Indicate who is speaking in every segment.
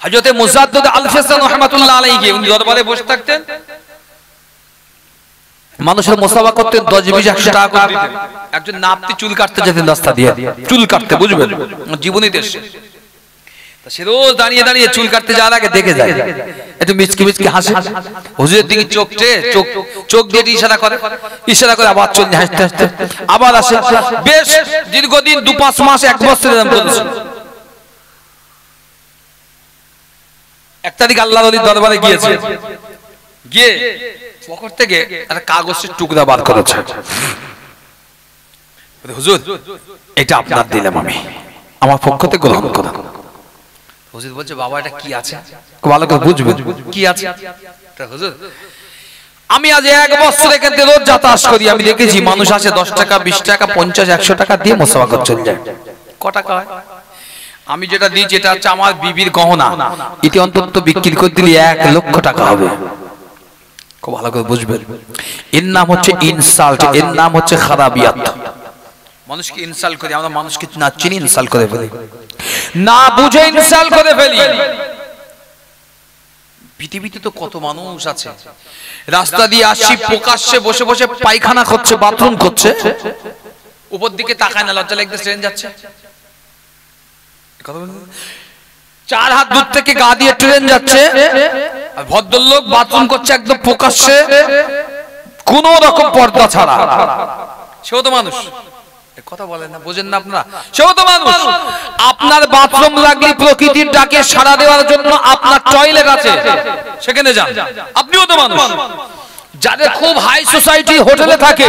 Speaker 1: হযরত মুজাদ্দিদ আল-ফিসানি রাহমাতুল্লাহ আলাইহি উনি দরবারে বসে থাকতেন, মানুষের মুসাফা করতেন, 10-20-100 টাকা করে দিতেন। একজন নাপতি চুল কাটতে যেতেন রাস্তা দিয়ে, চুল কাটতে, বুঝবেন জীবনীতে এসে, সে রোজ দাঁড়িয়ে দাঁড়িয়ে চুল কাটতে যাওয়ার আগে দেখে যায়, একটু মিচকি মিচকি হাসে, হুজুরের দিকে চোখ দিয়ে ইশারা করে আবার চলে হাসতে হাসতে আবার আসে। বেশ দীর্ঘদিন 2-5 মাস 1 বছর এরকম চলছে। এক তারিখ আল্লাহর ওলির দরবারে গিয়েছে, গিয়ে পকেট থেকে একটা কাগজের টুকরা বার করেছে। হুজুর এটা আপনার দিলাম, আমি আমার পক্ষ থেকে গ্রহণ করুন। হুজুর বলছে বাবা এটা কি আছে, ভালো করে বুঝবেন কি আছে। হুজুর আমি আজ 1 বছর এখান থেকে রোজ যাতায়াত করি, আমি দেখেছি মানুষ আসে 10 টাকা 20 টাকা 50-100 টাকা দিয়ে মুসাফা করে চলে যায়। ক টাকা হয়? আমি যেটা দিই, যেটা হচ্ছে আমার বিবির গহনা, এটি অন্তত বিক্রি করে দিলে 1 লক্ষ টাকা হবে। খুব ভালো করে বুঝবেন, এর নাম হচ্ছে ইনসাল্ট, এর নাম হচ্ছে খারাবিয়াত। মানুষকে ইনসাল্ট করি আমরা, মানুষকে না চিনি ইনসাল্ট করে ফেলি, না বুঝে ইনসাল্ট করে ফেলি। পৃথিবীতে তো কত মানুষ আছে, রাস্তা দিয়ে আসি প্রকাশ্যে বসে বসে পায়খানা করছে, বাথরুম করছে, উপর দিকে তাকায় না, লজ্জা লাগছে, ট্রেন যাচ্ছে। 4 হাত দূর থেকে গা দিয়ে ট্রেন যাচ্ছে, আর ভদ্রলোক বাথরুম করছে একদম প্রকাশ্যে, কোন রকম পর্দা ছাড়া। সেও তো মানুষ, কথা বলেন না, বোঝেন না আপনারা, সেও তো মানুষ। আপনার বাথরুম লাগলে প্রকৃতির ডাকে সাড়া দেওয়ার জন্য আপনার টয়লেট আছে, সেখানে যান, আপনিও তো মানুষ। যাদের খুব হাই সোসাইটি হোটেলে থাকে,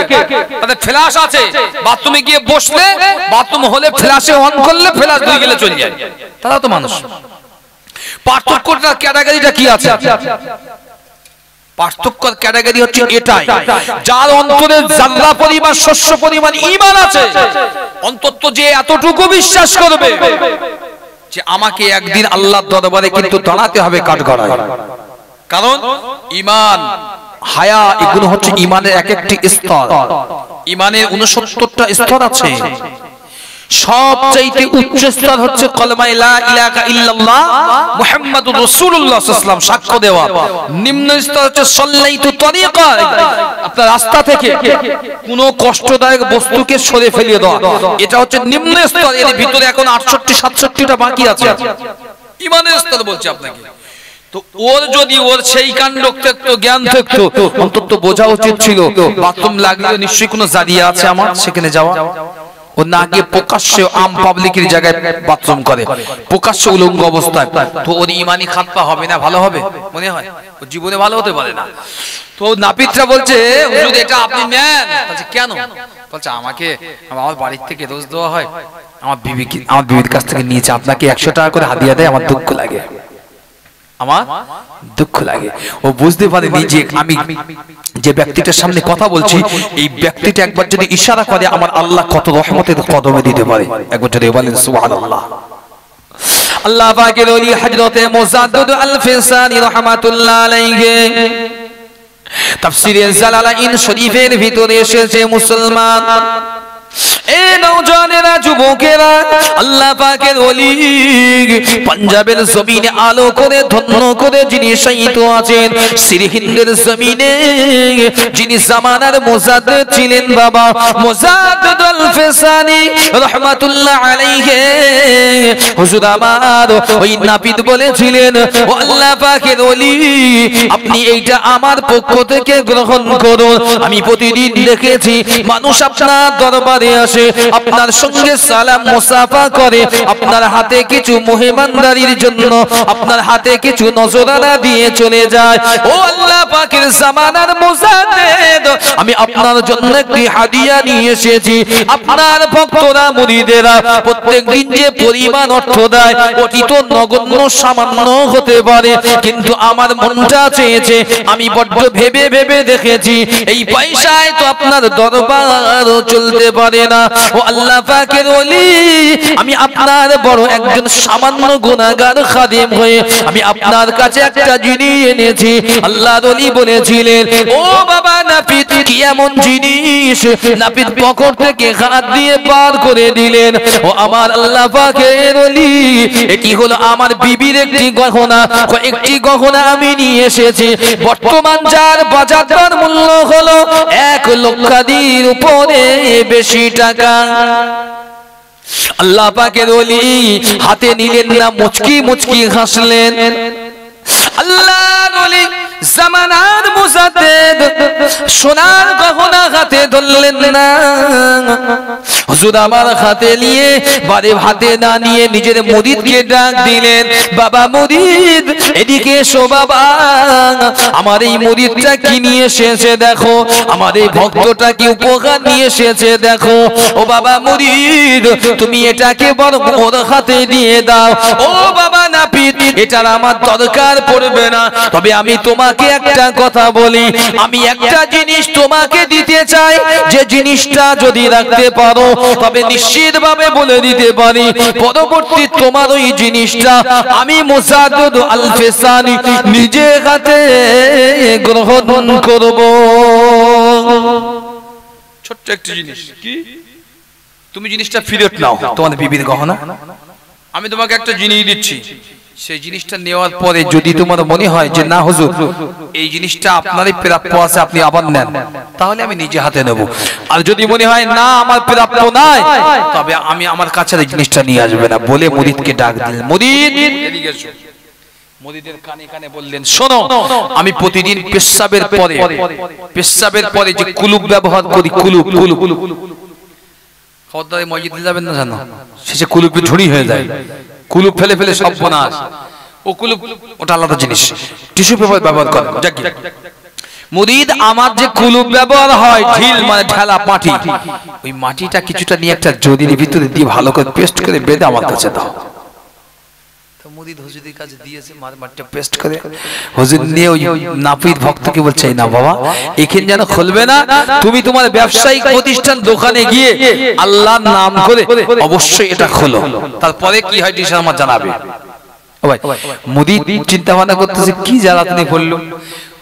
Speaker 1: তাদের ফ্ল্যাশ আছে, বাথরুমে গিয়ে বসলে, বাথরুম হলে ফ্ল্যাশে অন করলে ফ্ল্যাশ ধুয়ে গেলে চলে যায়, তারা তো মানুষ। পার্থক্যটা ক্যাটাগরিটা কি আছে? পার্থক্য ক্যাটাগরি হচ্ছে এটাই, যার অন্তরে জাল্লা পরিমাণ শস্য পরিমাণ ঈমান আছে, অন্তত যে এতটুকু বিশ্বাস করবে যে আমাকে একদিন আল্লাহর দরবারে কিন্তু দাঁড়াতে হবে কাঠগড়ায়। কারণ ঈমান, হায়া, এগুলো হচ্ছে ঈমানের এক একটি স্তর। ঈমানের 69টা স্তর আছে, সবচেয়ে উচ্চ স্তর হচ্ছে কলমা লা ইলাহা ইল্লাল্লাহ মুহাম্মাদুর রাসূলুল্লাহ সাল্লাল্লাহু আলাইহি ওয়াসাল্লাম, সাক্ষ্য দেওয়া। নিম্ন স্তর হচ্ছে সাল্লাইতু তরিকা, আপনার রাস্তা থেকে কোনো কষ্টদায়ক বস্তুকে সরে ফেলিয়ে দেওয়া, এটা হচ্ছে নিম্ন স্তর। এর ভিতরে এখন 68-67টা বাকি আছে, ঈমানের স্তর বলছি আপনাকে। তো ওর যদি ওর সেই কাণ্ড থাকতো, জ্ঞান থাকতো, অন্তত বোঝা উচিত ছিল বাথরুম লাগলে নিশ্চয়ই কোনো জারিয়া আছে আমার, সেখানে যাওয়া। ও না গিয়ে প্রকাশ্যে আম পাবলিকের জায়গায় বাথরুম করে, প্রকাশ্যে উলঙ্গ অবস্থায়, তো ওর ইমানি খাতপা হবে না, ভালো হবে মনে হয়? ও জীবনে ভালো হতে পারে না। তো নাপিতরা বলছে হুজুর এটা আপনি নেন। বলছে কেন? বলছে আমাকে আমার বাড়ির থেকে রোজ দেওয়া হয়, আমার বিবির কাছ থেকে নিয়েছে, আপনাকে 100 টাকা করে হাদিয়া দেয়, আমার দুঃখ লাগে, আমার দুঃখ লাগে। ও বুঝতে পারেনি যে আমি যে ব্যক্তিটার সামনে কথা বলছি, এই ব্যক্তিটা একবার যদি ইশারা করে আমার আল্লাহ কত রহমতের কদমে দিতে পারে। একবার যদি বলেন সুবহানাল্লাহ। আল্লাহ পাকের ওলি হযরত মুজাদ্দিদ আল-ফিসানি রাহমাতুল্লাহ আলাইহি তাফসীরে জালালাইন শরীফের ভিতরে এসেছে, মুসলমান এ নওজওয়ানেরা, যুবকেরা, আল্লাহ পাকের ওলি পাঞ্জাবের জমিনে আলো করে ধন্য করে যিনি শায়িত আছেন, সিরহিন্দের জমিনে যিনি জামানার মুজাদ্দিদ ছিলেন, বাবা মুজাদ্দিদ আল-ফিসানি রাহমাতুল্লাহ আলাইহি। হুজুর আমার ওই নাপিত বলেছিলেন, ও আল্লাহ পাকের ওলি আপনি এইটা আমার পক্ষ থেকে গ্রহণ করুন। আমি প্রতিদিন দেখেছি মানুষ আপনার দরবারে আসে, আপনার সঙ্গে সালাম মুসাফা করে, আপনার হাতে কিছু মেহমানদারির জন্য আপনার হাতে কিছু নজরানা দিয়ে চলে যায়। ও আল্লাহ পাকের জামানার মুজাদ্দিদ, আমি আপনার জন্য একটি হাদিয়া নিয়ে এসেছি। আপনার ভক্তরা মুরিদেরা প্রত্যেকদিন যে পরিমাণ অর্থ দেয়, ওটি তো নগণ্য সামান্য হতে পারে, কিন্তু আমার মনটা চেয়েছে, আমি বড্ড ভেবে ভেবে দেখেছি এই পয়সায় তো আপনার দরবার চলতে পারে না। ও আল্লাহ পাকের ওলি, আমি আপনার বড় একজন সামান্য গুনাহগার খাদেম হয়ে আমি আপনার কাছে একটা জিনিস এনেছি। আল্লাহর ওলি বলেছিলেন, ও বাবা বাবা নাপিত কি এমন জিনিস, নাপিত পকেট থেকে হাত দিয়ে বার করে দিলেন। ও আমার আল্লাহ পাকের ওলি, এটি হলো আমার বিবির একটি গহনা, একটি গহনা আমি নিয়ে এসেছি, বর্তমান যার বাজার দর মূল্য হলো 1 লক্ষাধির উপরে বেশি টাকা। আল্লাহ পাকের ওলি হাতে নিলেন না, মুচকি মুচকি হাসলেন। আল্লাহর ওলি জামানার মুজাদ্দিদ সোনার গহনা হাতে ধরলেন না। হুজুর আমার হাতে নিয়ে বারে হাতে না নিয়ে নিজের মুরিদকে ডাক দিলেন, বাবা মুরিদ এদিকে এসো বাবা, আমার এই মুরিদটা কি নিয়ে এসেছে দেখো, আমার এই ভক্তটা কি উপহার নিয়ে এসেছে দেখো। ও বাবা মুরিদ তুমি এটাকে বড় ওর হাতে দিয়ে দাও। ও বাবা নাপিত এটার আমার দরকার পড়বে না, তবে আমি তোমাকে একটা কথা বলি, আমি একটা জিনিস তোমাকে দিতে চাই, যে জিনিসটা যদি রাখতে পারো তবে নিশ্চিতভাবে বলে দিতে পারি পরবর্তী তোমার ওই জিনিসটা আমি মুজাদ্দিদ আল ফেসানি নিজে হাতে গ্রহণ করব। ছোট্ট একটা জিনিস, কি তুমি জিনিসটা ফেরত নাও, তোমার বিবির গহনা, আমি তোমাকে একটা জিনিস দিচ্ছি, সেই জিনিসটা নেওয়ার পরে যদি তোমার মনে হয় যে না হুজুর এই জিনিসটা আপনারই প্রাপ্য আছে, আপনি আবার নেন, তাহলে আমি নিজে হাতে নেব। আর যদি মনে হয় না আমার প্রাপ্য নাই, তবে আমি আমার কাছে এই জিনিসটা নিয়ে আসবে না বলে মুরিদকে ডাক দিলেন। মুরিদ এদিকে এসো। মুরিদের কানে কানে বললেন, শোনো আমি প্রতিদিন পেশাবের পরে যে কুলুপ ব্যবহার করি, কুলুপ খবরদার মসজিদে যাবেন না জানো, শেষে কুলুপে ঝুড়ি হয়ে যায়, কুলুপ ফেলে ফেলে সব বনাস, ও কুলুপ ওটা আলাদা জিনিস, টিস্যু পেপার ব্যবহার করেন। যাক মুরিদ আমার যে কুলুপ ব্যবহার হয়, ঢিল মানে ঢালা মাটি, ওই মাটিটা কিছুটা নিয়ে একটা জরির ভিতরে দিয়ে ভালো করে পেস্ট করে বেঁধে আমার কাছে দাও। তো মুরিদ হুজুরের কাছে দিয়েছে, মাটিটা পেস্ট করে হুজুর নিয়ে ওই নাপিত ভক্তকে বলছে, না বাবা এখানে যেন খুলবে না, তুমি তোমার ব্যবসায়িক প্রতিষ্ঠান দোকানে গিয়ে আল্লাহর নাম করে অবশ্যই এটা খোলো, তারপরে কি হয় ডিসিশন আমার জানাবে। মুরিদ চিন্তা ভাবনা করতেছে কি জ্বালাতনি করলো,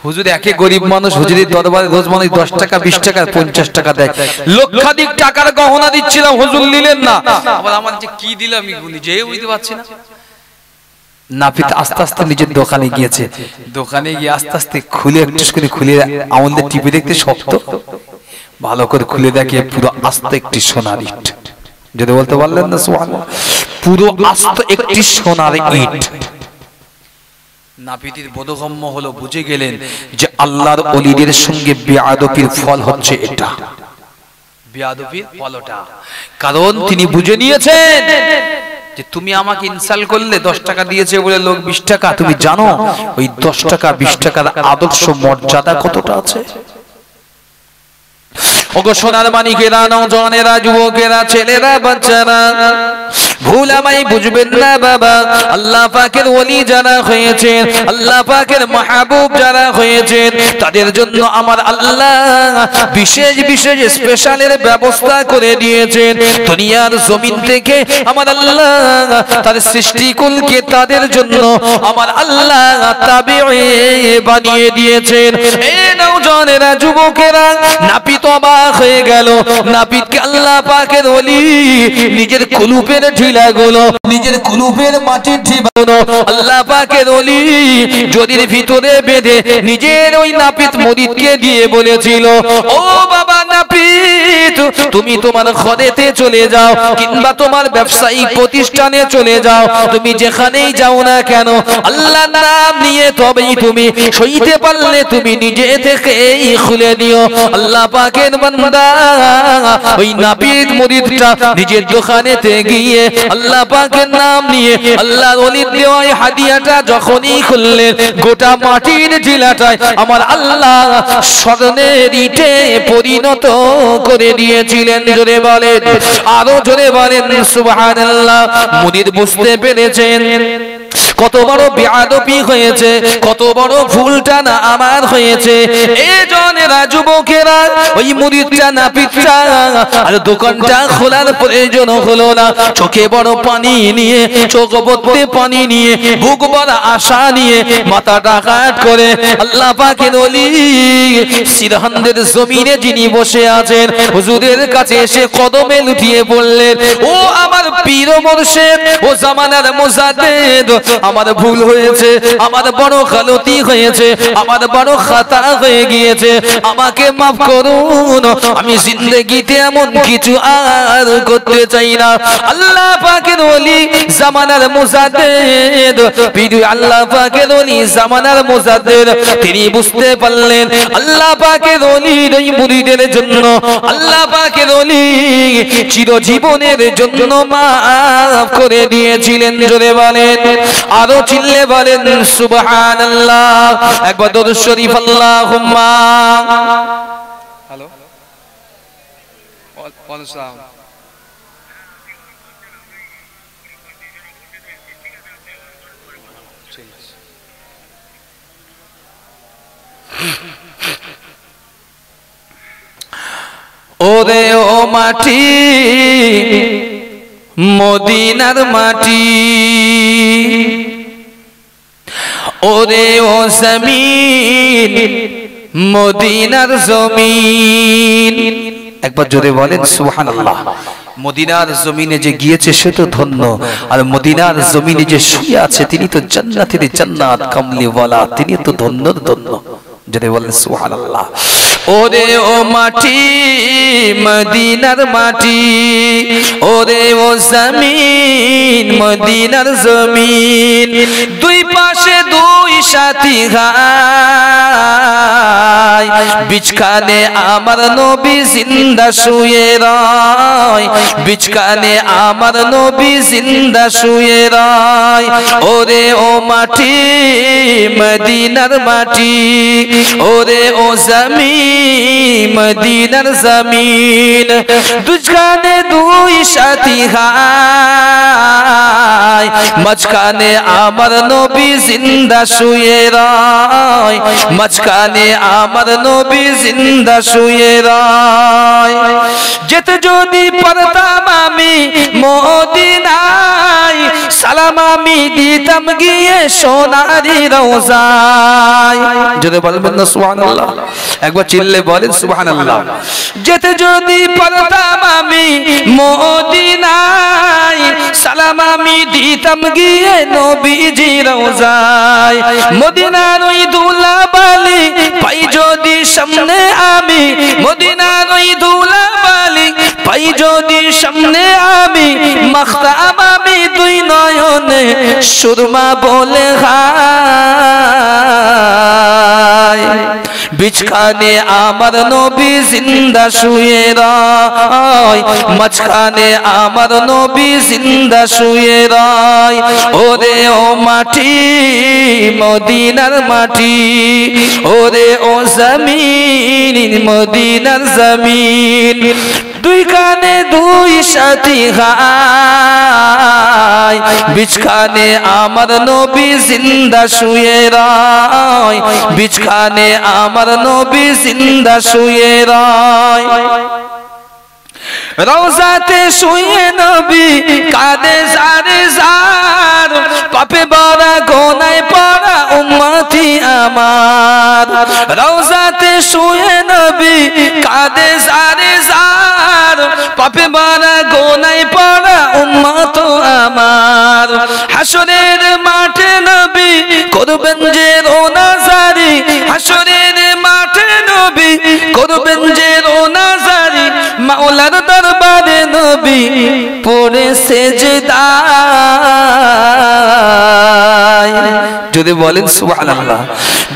Speaker 1: হুজুর একে গরিব মানুষ, হুজুরের দরবারে রোজ মানুষ 10 টাকা 20 টাকা 50 টাকা দেয়, লক্ষাধিক টাকার গহনা দিচ্ছিলাম, হুজুর নিলেন না, আবার আমার যে কি দিলাম আমি নিজেই বুঝতে পারছি না। নাপিত আস্তে আস্তে নিজের দোকানে গিয়েছে, দোকানে গিয়ে আস্তে আস্তে খুলে একটু করে খুলে আমাদের টিপে দেখতে শক্ত, ভালো করে খুলে দেখে পুরো আস্ত একটি সোনার ইট, যদি বলতে পারলেন না সুবহানাল্লাহ, পুরো আস্ত একটি সোনার ইট। নাপিতের বোধগম্য হলো, বুঝে গেলেন যে আল্লাহর ওলিদের সঙ্গে বেয়াদবির ফল হচ্ছে এটা, বেয়াদবির ফলটা, কারণ তিনি বুঝে নিয়েছেন যে তুমি আমাকে ইনসাল্ট করলে, 10 টাকা দিয়েছে বলে লোক 20 টাকা, তুমি জানো ওই 10 টাকা 20 টাকার আদর্শ মর্যাদা কতটা আছে। ওগো সোনার মানিকেরা, নওজওয়ানেরা, যুবকেরা, ছেলেরা, বাচ্চারা, ভুল আমায় বুঝবেন না বাবা, আল্লাহ পাকের ওলি যারা হয়েছেন, আল্লাহ পাকের মাহবুব যারা হয়েছেন, তাদের জন্য আমার আল্লাহ বিশেষ বিশেষ স্পেশালের ব্যবস্থা করে দিয়েছেন। দুনিয়ার জমিন থেকে আমার আল্লাহ তার সৃষ্টিকুলকে তাদের জন্য আমার আল্লাহ তাবিঈ বানিয়ে দিয়েছেন। এই নওজওয়ানেরা, যুবকেরা, নাপিত অবাক হয়ে গেল, নাপিতকে আল্লাহ পাকের ওলি নিজের কুলুপের ঢিলাগুলো, নিজের কুলুপের মাটির ঢিলাগুলো আল্লাহ পাকের ওলি জরির ভিতরে বেঁধে নিজের ওই নাপিত মুরিদকে দিয়ে বলেছিল, ও বাবা নাপিত তুমি তোমার ঘরেতে চলে যাও কিংবা তোমার ব্যবসায়িক প্রতিষ্ঠানে চলে যাও, তুমি যেখানেই যাও না কেন আল্লাহর নাম নিয়ে তবেই তুমি সইতে পারলে তুমি নিজে থেকেই খুলে দিও। আল্লাহ পাকের বান্দা ওই নাপিত মুরিদটা নিজের দোকানেতে গিয়ে আল্লাহ পাকের নাম নিয়ে আল্লাহর ওলির দেওয়া হাদিয়াটা যখনই খুললেন, গোটা মাটির ঢিলাটায় আমার আল্লাহ স্বর্ণের ইটে পরিণত করে দিয়েছিলেন। জোরে বলেন, আরো জোরে বলেন সুবহানাল্লাহ। মুরিদ বুঝতে পেরেছেন কত বড় বেয়াদবি হয়েছে, কত বড় ভুলটা না আমার হয়েছে। এই জনেরা যুবকেরা ওই মুরিদটা না পিঠটা আর দোকানটা খোলার প্রয়োজন হলো না। চোখে বড় পানি নিয়ে, চোখ ভর্তি পানি নিয়ে, বুক ভরা আশা নিয়ে মাথাটা কাট করে আল্লাহ পাকের ওলি সিরহান্দের জমিনে যিনি বসে আছেন হুজুরের কাছে এসে কদমে লুটিয়ে বললেন, ও আমার পীর মুর্শিদ, ও জামানার মুজাদ্দিদ, আমার ভুল হয়েছে, আমার বড় গলতি হয়েছে, আমার বড় খাতা হয়ে গিয়েছে, আমাকে মাফ করুন, আমি জিন্দেগিতে এমন কিছু আর করতে চাই না। আল্লাহ পাকের ওলি জামানার মুজাদ্দিদ, পীর আল্লাহ পাকের ওলি জামানার মুজাদ্দিদ, তিনি বুঝতে পারলেন আল্লাহ পাকের ওলির এই মুরিদের জন্য আল্লাহ পাকের ওলি চিরজীবনের জন্য মাফ করে দিয়েছিলেন। জোরে বলেন, আরো চিল্লে বলেন সুবহানাল্লাহ। একবার দরুদ শরীফ আল্লাহুম্মা। হ্যালো, ওয়ালাইকুম আসসালাম। ওরে ও মাটি, মদিনার মাটি, ওরে ও জমিন, মদিনার জমিন। একবার জোরে বলেন সুবহানাল্লাহ। মদিনার জমিনে যে গিয়েছে সে তো ধন্য, আর মদিনার জমিনে যে শুয়ে আছে তিনি তো জান্নাতের জান্নাত কামলিওয়ালা, তিনি তো ধন্যর ধন্য। যদি বলেন সুবহানাল্লাহ। ওরে ও মাটি, মদিনার মাটি, ওরে ও জমিন, মদিনার জমিন, দুই পাশে দুই সাথী গায়, বিচখানে আমার নবী জিন্দা শুয়ে রয়, বিচখানে আমার নবী জিন্দা শুয়ে রয়। ওরে ও মাটি, মদিনার মাটি, ওরে ও জমিন, মদিনার জমিন, দুজখানে দুই সাথী গায়, মাঝখানে আমার নবী জিন্দা শুয়ে রয়, মাঝখানে আমার নবী জিন্দা শুয়ে রয়। যেতে যদি পারতাম আমি মদিনায়, সালাম আমি দিতাম গিয়ে সোনারি রওজায়। যদি বলবেন না সুবহানাল্লাহ, একবার চিল্লে বলেন সুবহানাল্লাহ। যেতে যদি পারতাম আমি মদিনায়, সালাম আমি দিতাম গিয়ে নবীজি রওজায়। মদিনার ওই ধুলাবালি পাই যদি সামনে আমি, মদিনার ওই ধুলাবালি পাই যদি সামনে আমি, মাখতাম আমি দুই নয়নে সুরমা বলে হায়। বিচখানে আমার নবী জিন্দা শুয়ে রয়, মাঝখানে আমার নবী জিন্দা শুয়ে রয়। ওরে ও মাটি, মদিনার মাটি, ওরে ও জমিন, মদিনার জমিন, দুই কানে দুই সাথী গায়, বিচখানে আমার নবী জিন্দা শুয়ে রয়, বিচখানে আমার নবী জিন্দা শুয়ে রয়। রওজাতে শুয়ে নবী কাঁদে জারে জার, পাপে বড়া গোনায় পড়া উম্মতি আমার। রওজাতে শুয়ে নবী কাঁদে জারে জার, পাপে বড়া গোনায় পড়া উম্মত আমার। হাসরের মাঠে নবী করবেন যে রোনাজারি, হাসরের মাঠে নবী করবেন যে রোনাজারি, মাওলার দরবারে নবী পড়ে সেজদায়। যদি বলেন সুবহানাল্লাহ।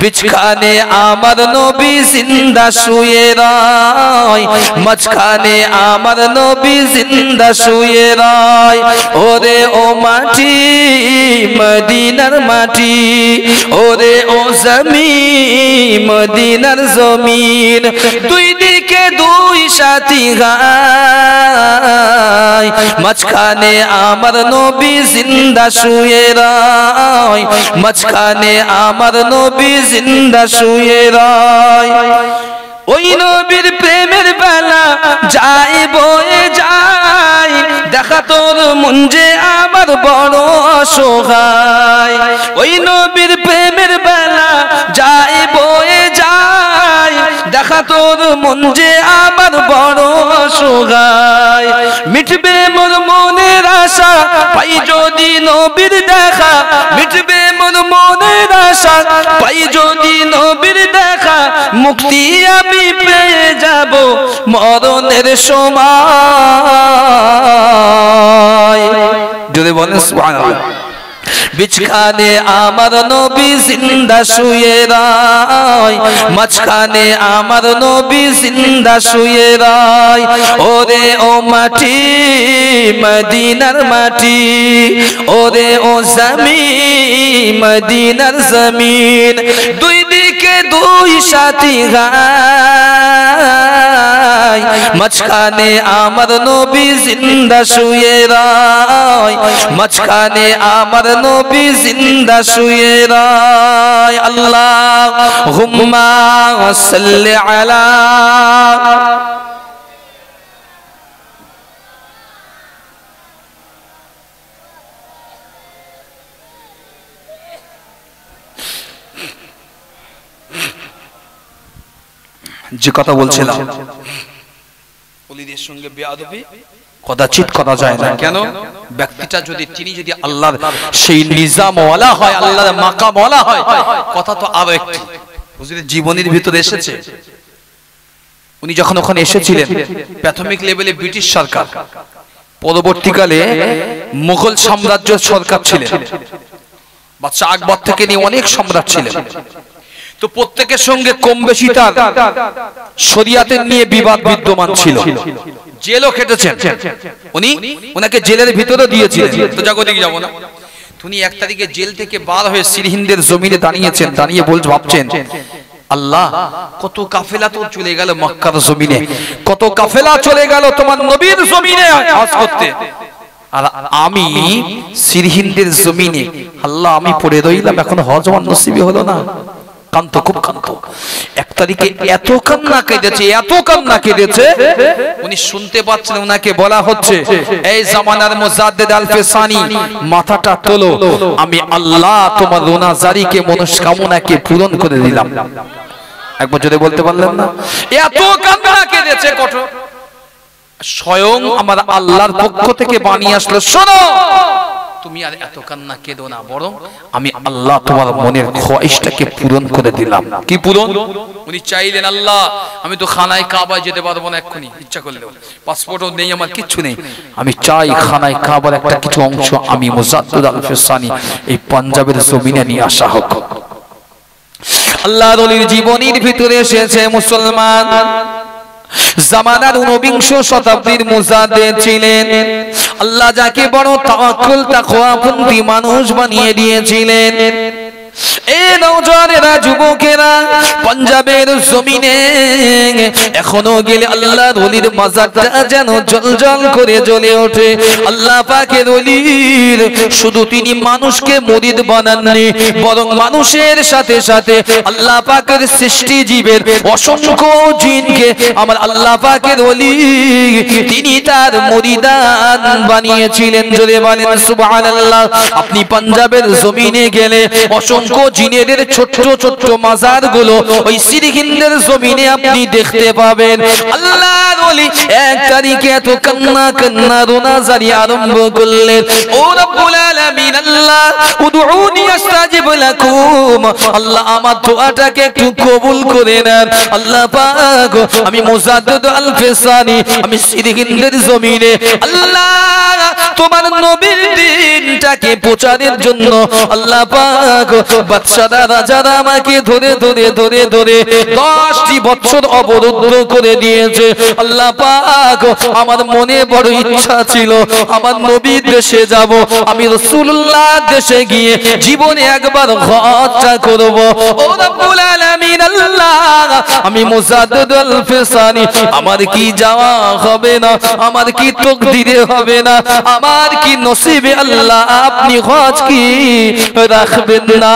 Speaker 1: বিচখানে আমার নবী জিন্দা শুয়ে রয়, মাঝখানে আমার নবী জিন্দা শুয়ে রয়। ওরে ও মাটি, মদিনার মাটি, ওরে ও জমিন, মদিনার জমিন, দুই দিকে দুই সাথী গায়, রায় মাঝখানে আমার নবী জিন্দা শুয়ে রায় মাঝখানে আমার নবী জিন্দা শুয়ে রায় ওই নবীর প্রেমের বেলা যায় বয়ে যায় দেখা তোর মন যে আমার বড় অসহায় ওই নবীর প্রেমের বেলা যায় বয়ে যায় দেখা তোর মন যে আমার বড় অসহায় মিটবে মোর মনের আশা পাই যদি নবীর দেখা মিটবে মোর মনের আশা পাই যদি নবীর দেখা মুক্তি আমি পেয়ে যাব মরণের সময় যদি বলেন সুবহানাল্লাহ বিছখানে আমার নবী জিন্দা শুয়ে রায় মাঝখানে আমার নবী জিন্দা শুয়ে রায় ওরে ও মাটি মদিনার মাটি ওরে ও জমিন মদিনার জমিন দুই দিকে দুই সাথী গায় মাঝখানে আমার নবী জিন্দা শুয়ে রায় মাঝখানে আমার নবী জিন্দা শুয়ে রায় আল্লাহুম্মা সাল্লি আলা যে কথা বলছিলাম ওলিদের সঙ্গে বেয়াদবি কদাচিৎ করা যায় না কেন ব্যক্তিটা তিনি যদি আল্লাহর সেই নিজামওয়ালা হয় আল্লাহর মাকামওয়ালা হয় কথা তো আরো একটি হুজুরের জীবনের ভিতরে এসেছে উনি যখন ওখানে এসেছিলেন প্রাথমিক লেভেলে ব্রিটিশ সরকার পরবর্তীকালে মুঘল সাম্রাজ্য সরকার ছিলেন বাদশা আকবর থেকে নিয়ে অনেক সম্রাট ছিলেন তো প্রত্যেকের সঙ্গে কম বেশি তার শরিয়াতের নিয়ে বিবাদ বিদ্যমান ছিল জেলও খেটেছেন উনি ওনাকে জেলের ভিতরে দিয়েছিলেন তো জাগতিক যাব না উনি এক তারিখে জেল থেকে বার হয়ে সিরহিন্দের জমিনে দাঁড়িয়েছেন দাঁড়িয়ে ভাবছেন আল্লাহ কত কাফেলা তো চলে গেল মক্কার জমিনে কত কাফেলা চলে গেল তোমার নবীর জমিনে হজ করতে আর আমি সিরহিন্দের জমিনে আল্লাহ আমি পড়ে রইলাম এখন হজ আমার নসিবই হলো না কান্ত খুব কান্ত এক তারিখে এত কান্না কেঁদেছে উনি শুনতে পাচ্ছেন ওনাকে বলা হচ্ছে এই জামানার মুজাদ্দিদ আল-ফিসানি মাথাটা তোলো আমি আল্লাহ তোমার রোনাজারিকে মনস্কামনাকে পূরণ করে দিলাম একবার যদি বলতে পারলেন না এত কান্না কেঁদেছে কঠোর স্বয়ং আমার আল্লাহর পক্ষ থেকে বাণী আসলো শোনো তুমি আর এত কান্না কেঁদো না বরং আমি আল্লাহ তোমার মনের খোয়াইশটাকে পূরণ করে দিলাম কি পূরণ উনি চাইলেন আল্লাহ আমি তো খানায় কাবায় যেতে পারবো না এক্ষুনি ইচ্ছা করলেও পাসপোর্টও নেই আমার কিচ্ছু নেই আমি চাই খানায় কাবার একটা কিছু অংশ আমি মুজাদ্দিদ আল-ফিসানি এই পাঞ্জাবের জমিনে নিয়ে আসা হোক আল্লাহর ওলির জীবনের ভিতরে এসেছে মুসলমান জামানার ঊনবিংশ শতাব্দীর মুজাদ্দিদ ছিলেন আল্লাহ যাকে বড় তাওয়াক্কুল তাকওয়াপন্থী মানুষ বানিয়ে দিয়েছিলেন এই নওজওয়ানেরা যুবকেরা পাঞ্জাবের জমিনে এখনো গেলে আল্লাহর ওলির মাজারটা যেন জ্বলজ্বল করে জ্বলে ওঠে আল্লাহ পাকের ওলির শুধু তিনি মানুষকে মুরিদ বানাননি বরং মানুষের সাথে সাথে আল্লাহ পাকের সৃষ্টি জীবের অসংখ্য জিনকে আমার আল্লাহ পাকের ওলি তিনি তার মুরিদান বানিয়েছিলেন জোরে বলেন সুবহানাল্লাহ আপনি পাঞ্জাবের জমিনে গেলে অসংখ্য জিনেদের ছোট ছোট মাজার গুলো ওই সিরহিন্দের জমিনে আপনি দেখতে পাবেন আল্লাহর ওলি এক তারিখে এত কান্না রোনাজারি আরম্ভ করলেন ও রব্বুল আলামিন আল্লাহ উদউনি আস্তাজিব লাকুম আল্লাহ আমার দোয়াটাকে একটু কবুল করে নেন আল্লাহ পাক আমি মুজাদ্দিদ আল-ফিসানি আমি সিরহিন্দের জমিনে আল্লাহ তোমার নবীর দ্বীনটাকে প্রচারের জন্য আল্লাহ পাক বাদশারা রাজারা আমাকে ধরে 10টি বছর অবরুদ্ধ করে দিয়েছে আল্লাহ আল্লাহ পাক আমার মনে বড় ইচ্ছা ছিল আমার নবীর দেশে যাব, আমি রাসূলুল্লাহ দেশে গিয়ে জীবনে একবার হজটা করব। ও রব্বুল আলামিন আল্লাহ, আমি মুজাদ্দিদ আল ফিসানি, আমার কি যাওয়া হবে না, আমার কি তাকদীরে হবে না, আমার কি নসিবে আল্লাহ আপনি হজ কি রাখবেন না।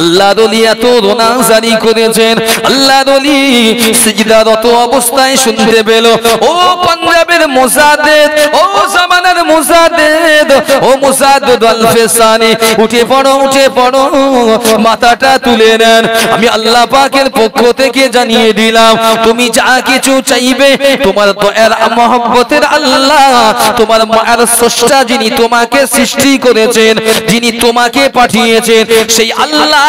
Speaker 1: আল্লাহর ওলি এত রোনাজারি করেছেন, আল্লাহর ওলি সিজদারত অবস্থায় শুনতে পেল, ও পাঞ্জাবের মুজাদ্দিদ, ও জামানার মুজাদ্দিদ, ও মুজাদ্দিদ আল ফিসানি, উঠে পড়ো, উঠে পড়ো, মাথাটা তুলে নেন। আমি আল্লাহ পাকের পক্ষ থেকে জানিয়ে দিলাম, তুমি যা কিছু চাইবে তোমার দয়ার মহব্বতের আল্লাহ, তোমার মায়ের স্রষ্টা যিনি তোমাকে সৃষ্টি করেছেন, যিনি তোমাকে পাঠিয়েছেন, সেই আল্লাহ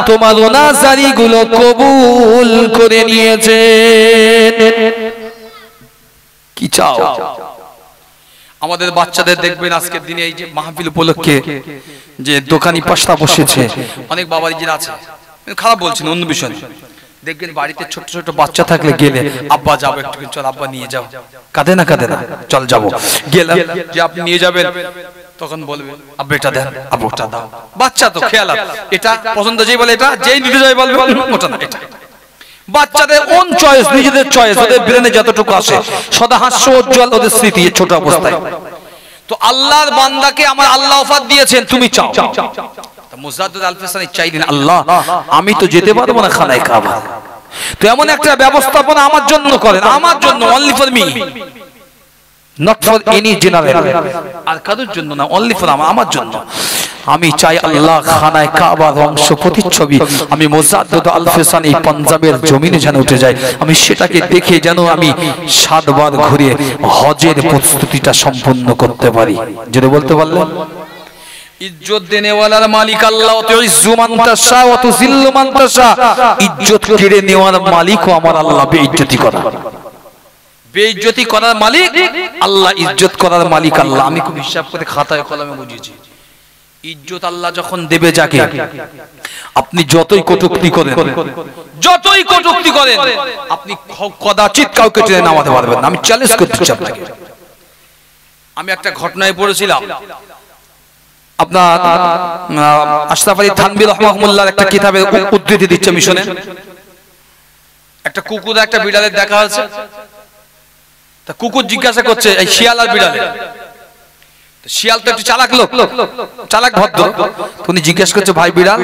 Speaker 1: তোমার রোনাজারি গুলো কবুল করে নিয়েছেন। কি চাও? আমাদের বাচ্চাদের দেখবেন আজকের দিনে এই যে মাহফিল উপলক্ষে যে দোকানি পাশটা বসেছে, অনেক বাবাজিরা আছে, খারাপ বলছেন অন্য বিষয়, দেখবেন বাড়িতে ছোট ছোট বাচ্চা থাকলে গেলে আব্বা যাবো একটু, চল আব্বা নিয়ে যাও, কাঁদে না কাঁদে না, চল যাবো, গেলাম যে আপনি নিয়ে যাবেন, তখন বলবে আব্বা এটা দেন, আব্বা ওটা দাও, বাচ্চা তো খেয়াল এটা পছন্দ, যেই বলে এটা, যেই নিতে যাবে বলবে ওটা না এটা। বাচ্চাদের ওন চয়েস, নিজেদের চয়েস, ওদের ব্রেনে যতটুকু আসে, সদা হাস্য উজ্জ্বল ওদের স্মৃতি ছোট অবস্থায়। তো আল্লাহর বান্দাকে আমার আল্লাহ অফার দিয়েছেন, তুমি চাও। মুজাদ্দিদ আল ফিসানি চাইলেন, আল্লাহ আমি তো যেতে পারবো না খানায় কাবা, তো এমন একটা ব্যবস্থাপনা আমার জন্য করেন, আমার জন্য, only for me, not for any general, আর কারোর জন্য না, অনলি ফর আমার জন্য। আমি চাই আল্লাহ খানায় কাবার অংশ প্রতিচ্ছবি আমি মুজাদ্দিদ আল ফিসানি পাঞ্জাবের জমিনে যেন উঠে যায়, আমি সেটাকে দেখে যেন আমি 7 বার ঘুরে হজের প্রস্তুতিটা সম্পন্ন করতে পারি। যেটা বলতে পারলেন, ইজ্জত দেনেওয়ালার মালিক আল্লাহ, তুইজ্জু মান তাশা ওয়া তুযিল্লু মান তাশা, ইজ্জত কেড়ে নেওয়ার মালিকও আমার আল্লাহ, বেইজ্জতি করা, বেইজ্জতি করার মালিক আল্লাহ, ইজ্জত করার মালিক আল্লাহ। আমি খুব হিসাব করে খাতায় কলমে বুঝিয়েছি, ইজ্জত আল্লাহ যখন দেবে যাকে, আপনি যতই কটূক্তি করেন, যতই কটূক্তি করেন, আপনি কদাচিৎ কাউকে টেনে নামাতে পারবেন না। আমি চ্যালেঞ্জ করতে চাই আপনাকে। আমি একটা ঘটনায় পড়েছিলাম, আপনার আশরাফ আলী থানভী রাহমাহুল্লাহর একটা কিতাবের উদ্ধৃতি দিচ্ছে, আমি শুনেন। একটা কুকুর একটা বিড়ালের দেখা হচ্ছে, তা কুকুর জিজ্ঞাসা করছে এই শিয়াল আর বিড়ালে, শিয়াল তো একটু চালাক লোক, চালাক ভদ্র, তুমি জিজ্ঞাসা করছো ভাই বিড়াল,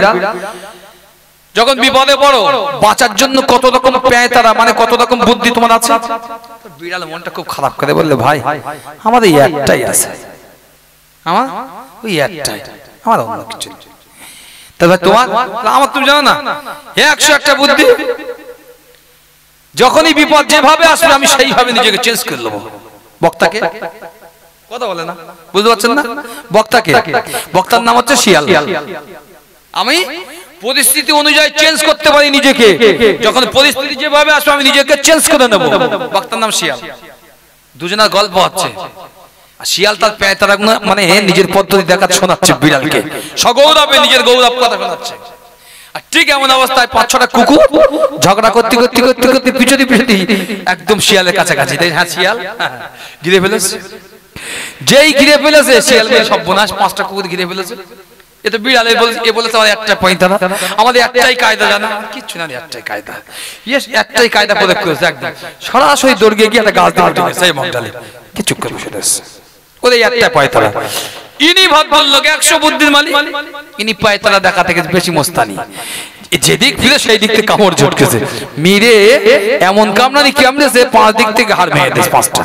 Speaker 1: যখন বিপদে পড়ো বাঁচার জন্য কত রকম প্যাঁতারা, মানে কত রকম বুদ্ধি তোমার আছে? বিড়াল মনটা খুব খারাপ করে বললে, ভাই আমার এই একটাই আছে, আমার ওই একটাই, আমার অন্য কিছু নেই। তবে তোমার, আমার তুমি জানো না, 101টা বুদ্ধি, যখনই বিপদ যেভাবে আসবে আমি সেইভাবে নিজেকে চেঞ্জ করে নেবো। বক্তাকে কথা বলে না, বুঝতে পারছেন না? বক্তাকে, বক্তার নাম হচ্ছে শিয়াল। আমি পরিস্থিতি অনুযায়ী চেঞ্জ করতে পারি নিজেকে, যখন পরিস্থিতি যেভাবে আসবে আমি নিজেকে চেঞ্জ করে নেব। বক্তার নাম শিয়াল। দুজনের গল্প হচ্ছে, শিয়াল তার প্যাঁতারা মানে নিজের পদ্ধতি দেখা শোনাচ্ছে বিড়ালকে, সগৌরবে নিজের গৌরব কথা শোনাচ্ছে। আর ঠিক এমন অবস্থায় 5-6টা কুকুর ঝগড়া করতে করতে করতে করতে পিছনে পিছনে একদম শিয়ালের কাছাকাছি। হ্যাঁ শিয়াল ঘিরে ফেলেছে, যেই ঘিরে ফেলেছে শিয়ালকে সর্বনাশ, 5টা কুকুর ঘিরে ফেলেছে। এ তো বিড়াল, এ বলেছে আমার একটা পয়তারা, আমাদের একটাই কায়দা, জানা কিচ্ছু না, একটাই কায়দা, একটাই কায়দা প্রয়োগ করেছে, একদম সরাসরি দৌড়ে গিয়ে একটা গাছ দিয়ে উঠে গেছে এই মগডালে, কিছু করে বসে রয়েছে, ওদের একটা পয়তারা। ইনি ভদ্রলোক 100 বুদ্ধির মালিক, ইনি পয়তারা দেখা থেকে বেশি মস্তানি, যেদিক ফিরে সেই দিক থেকে কামড় ঝটকেছে, মিরে এমন কামড়ানি কামড়েছে 5 দিক থেকে হাড় ভেঙে দিয়েছে, 5টা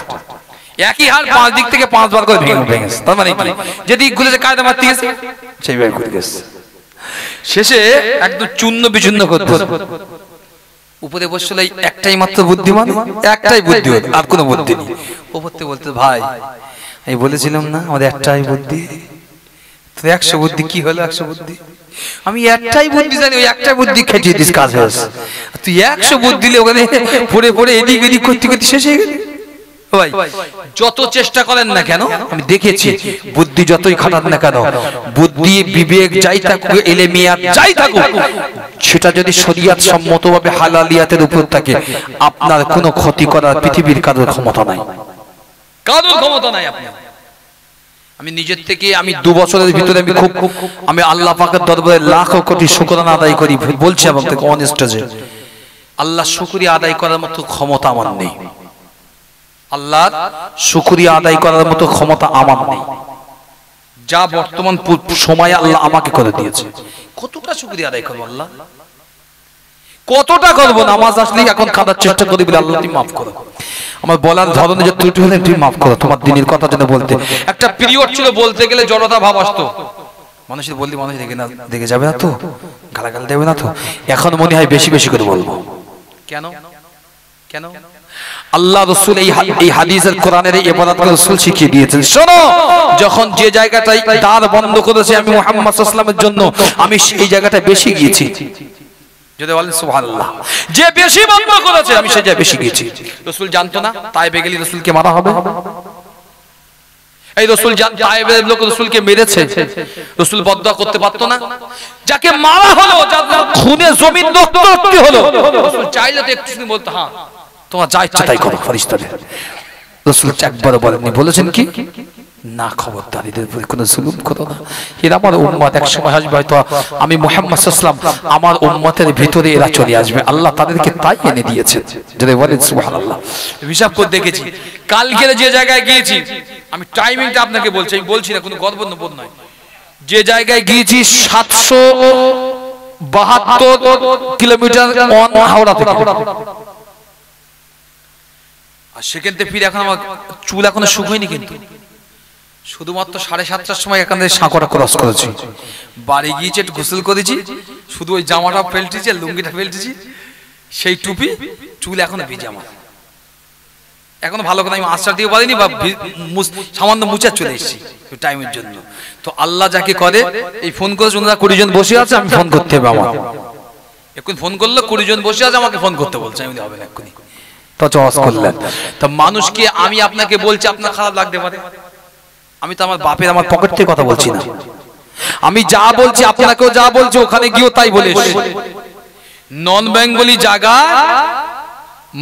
Speaker 1: একই হাড় 5 দিক থেকে 5 বার করে ভেঙেছে। তার মানে কি, যেদিক গুলোতে কায়দা মারতে গেছে সেইভাবে করে গেছে, শেষে একদম চূর্ণ বিচূর্ণ করতে উপরে বসলে একটাই মাত্র বুদ্ধিমান, একটাই বুদ্ধি, আর কোনো বুদ্ধি নেই। উপরতে বলতে ভাই আমি বলেছিলাম না আমাদের একটাই বুদ্ধি, তো 100 বুদ্ধি কি হলো? 100 বুদ্ধি আমি একটাই বুদ্ধি জানি, ওই একটাই বুদ্ধি খেটিয়ে দিস, কাজ হয়েছে। তুই 100 বুদ্ধি দিলে ওখানে পড়ে পড়ে এদিক এদিক করতে করতে শেষ হয়ে গেলি। ভাই যত চেষ্টা করেন না কেন, আমি দেখেছি বুদ্ধি যতই খাটান না কেন, বুদ্ধি বিবেক যাই থাকুক, এলেমিয়াত যাই থাকুক, সেটা যদি শরীয়ত সম্মতভাবে হালালিয়াতের উপর থাকে, আপনার কোনো ক্ষতি করার পৃথিবীর কারোর ক্ষমতা নাই, কারোর ক্ষমতা নাই। আমি নিজের থেকে আমি 2 বছরের ভিতরে আমি আল্লাহ পাকের দরবারে লাখ কোটি শুকরানা আদায় করি, বলছি আপনাকে অনেস্ট, যে আল্লাহ শুকরিয়া আদায় করার মতো ক্ষমতা আমার নেই, আল্লাহর শুকরিয়া আদায় করার মতো ক্ষমতা আমার নেই, যা বর্তমান সময়ে আল্লাহ আমাকে করে দিয়েছে। কতটা শুকরিয়া আদায় করবো আল্লাহ, কতটা করবো? নামাজ আসলে এখন কাঁদার চেষ্টা করি বলে আল্লাহ তুমি মাফ করো, আমার বলার ধরনে যে ত্রুটি হলে তুমি মাফ করো, তোমার দিনের কথা যেন বলতে। একটা পিরিয়ড ছিল বলতে গেলে জড়তা ভাব আসতো, মানুষের বললি মানুষ দেখে যাবে না তো, গালাগাল দেবে না তো, এখন মনে হয় বেশি বেশি করে বলবো। কেন কেন? আল্লাহ রাসূল এই হাদিসের কোরআনের এই ইবাদতকে রাসূল শিখিয়ে দিয়েছেন। শোনো, যখন যে জায়গাটায় দ্বার বন্ধ করেছে আমি মুহাম্মদ সাল্লাল্লাহু আলাইহি ওয়াসাল্লামের জন্য, আমি সেই জায়গাটায় বেশি গিয়েছি, যদি বলেন সুবহানাল্লাহ, যে বেশি বন্ধ করেছে আমি সেই জায়গায় বেশি গিয়েছি। রাসূল জানতো না তায়েবে গেলে রাসূলকে মারা হবে? এই রাসূল তায়েবের লোক রাসূলকে মেরেছে, রাসূল বদদুয়া করতে পারতো না? যাকে মারা হলো, যার খুনে জমিন রক্তাক্ত হলো, রাসূল চাইলে তো একটু বলতো হ্যাঁ তোমার যা ইচ্ছা তাই করো ফেরেশতাদের। রাসূল একবার বলেননি, বলেছেন কি না, খবরদার এদের উপরে কোনো জুলুম করো না, এরা আমার উম্মত, এক সময় আসবে হয়তো আমি মুহাম্মদ সাল্লাল্লাহু আলাইহি ওয়াসাল্লাম আমার উম্মতের ভিতরে এরা চলে আসবে, আল্লাহ তাদেরকে তাই এনে দিয়েছেন। যদি বলেন সুবহানাল্লাহ। হিসাব করে দেখেছি কালকে যে জায়গায় গিয়েছি, আমি টাইমিংটা আপনাকে বলছি, আমি বলছি না কোনো গর্ব বোধ নয়, যে জায়গায় গিয়েছি 772 কিলোমিটার অন হাওড়া থেকে, আর সেখান থেকে ফিরে এখন আমার চুল এখনো শুকোয়নি, কিন্তু শুধুমাত্র 7:30টার সময় এখান থেকে সাঁকোটা ক্রস করেছি, বাড়ি গিয়েছি একটু গোসল করেছি, শুধু ওই জামাটা ফেলতেছি আর লুঙ্গিটা ফেলতেছি, সেই টুপি, চুল এখনো ভিজে আমার, এখনো ভালো করে আমি আশ্রয় দিয়ে পারিনি, বা সামান্য মুছে চলে এসেছি টাইমের জন্য। তো আল্লাহ যাকে করে, এই ফোন করে 20 জন বসে আছে, আমি ফোন করতে হবে, আমার এখন ফোন করলে 20 জন বসে আছে, আমাকে ফোন করতে বলছে, আমি হবে না এক্ষুনি তো চস করলেন। তো মানুষকে আমি আপনাকে বলছি, আপনার খারাপ লাগতে পারে, আমি তো আমার বাপের আমার পকেট থেকে কথা বলছি না, আমি যা বলছি আপনাকেও যা বলছি ওখানে গিয়েও তাই বলে এসেছি। নন বেঙ্গলি জায়গা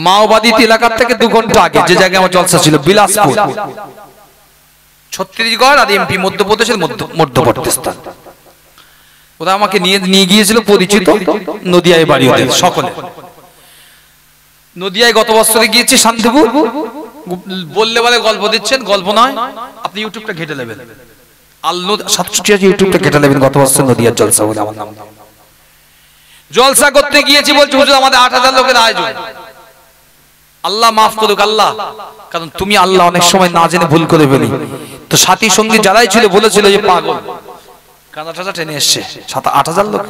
Speaker 1: মাওবাদী এলাকার থেকে 2 ঘন্টা আগে যে জায়গায় আমার জলসা ছিল, বিলাসপুর, ছত্তিশগড় আর এমপি, মধ্যপ্রদেশের মধ্যবর্তী স্থান। ওরা আমাকে নিয়ে গিয়েছিল পরিচিত নদিয়ায় বাড়ি, ওদের সকলে নদিয়ায় গত বছরে গিয়েছি, শান্তিপুর, বললে বলে গল্প দিচ্ছেন, গল্প নয়, আপনি ইউটিউবটা ঘেটে নেবেন, আল্লাহ 786 ইউটিউবটা ঘেটে নেবেন, গত বছর নদিয়ার জলসা বলে আমার নাম। জলসা করতে গিয়েছি, বলছি হুজুর আমাদের 8000 লোকের আয়োজন, আল্লাহ মাফ করুক আল্লাহ, কারণ তুমি আল্লাহ অনেক সময় না জেনে ভুল করে ফেলি। তো সাথী সঙ্গী যারাই ছিল বলেছিল যে পাগল, কাঁদাটা টেনে এসছে, 7-8000 লোক